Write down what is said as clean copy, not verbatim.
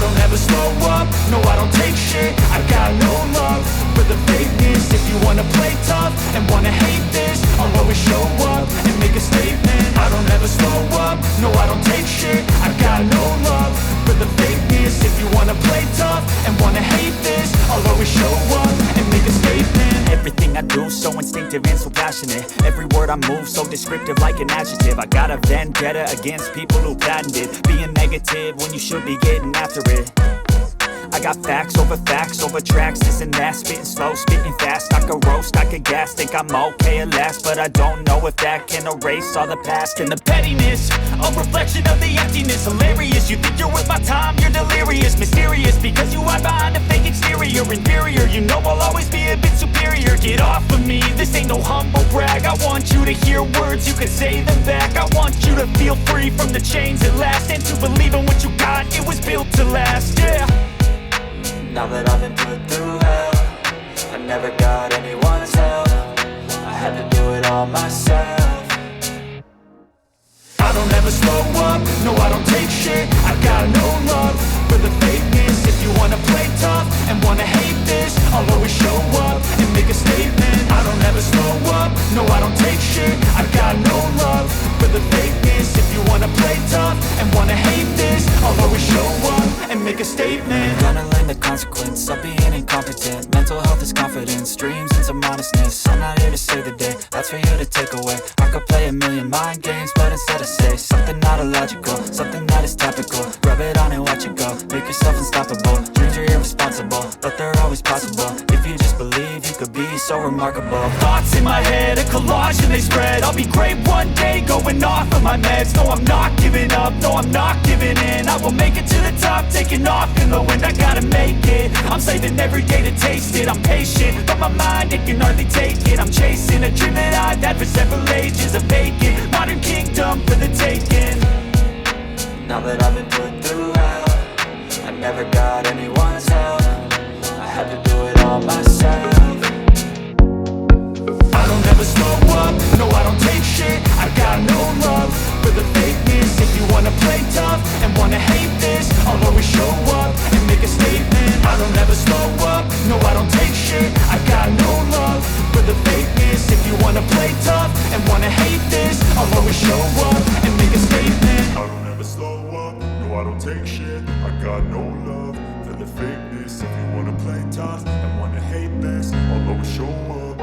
don't ever slow up, no I don't take shit. I got no love for the fakeness. If you wanna play tough and wanna hate this, I'll always show up and make a statement. I don't ever slow up, no I don't take shit. I got no love for the fakeness. If you wanna play tough and wanna hate this, I'll always show up and make a statement. Everything I do so instinctive and so passionate. Every word I move so descriptive like an adjective. I got a vendetta against people who patented being negative when you should be getting after it. I got facts over tracks, this and that. Spitting slow, spitting fast. I could roast, I could gas. Think I'm okay at last, but I don't know if that can erase all the past. And the pettiness, a reflection of the emptiness. Hilarious, you think you're worth my time, you're delirious. Mysterious, because you hide behind a fake exterior. Inferior, you know I'll always be a bit superior. Get off of me, this ain't no humble brag. I want you to hear words, you can say them back. I want you to feel free from the chains at last, and to believe in what you got, it was built to last, yeah. Now that I've been put through hell, I never got anyone's help. I had to do it all myself. I don't ever slow up, no I don't take shit. I got no love for the fakeness. If you wanna play tough and wanna hate this, I'll always show up and make a statement. I don't ever slow up, no I don't take shit. I got no love for the fakeness. If you wanna play tough and wanna hate this, I'll always show up and make a statement. Gonna learn the consequence of being incompetent. Mental health is confidence, dreams and some honestness. I'm not here to save the day, that's for you to take away. I could play a million mind games, but instead I say something not illogical, something that is topical. Rub it on and watch it go, make yourself unstoppable. Dreams are irresponsible, but they're always possible. If you just believe, you could be so remarkable. Thoughts in my head, a collage and they spread. I'll be great one day, going off of my meds. No, I'm not giving up, no, I'm not giving in. I will make it to the top, taking off in the wind. I gotta make it, I'm saving every day to taste it. I'm patient, but my mind, it can hardly take it. I'm chasing a dream that I've had for several ages. A vacant, modern kingdom for the taking. Now that I've been put through hell, I never got anyone's help. I had to do it all myself. I don't ever slow up, no I don't take shit. I got no love for the fakeness. If you wanna play tough and wanna hate this, I'll always show up and make a statement. I don't ever slow up, no I don't take shit. I got no love for the fakeness. If you wanna play tough and wanna hate this, I'll always show up and make a statement. I don't ever slow up, no I don't take shit. I got no love for the fakeness. If you wanna play tough and wanna hate this, I'll always show up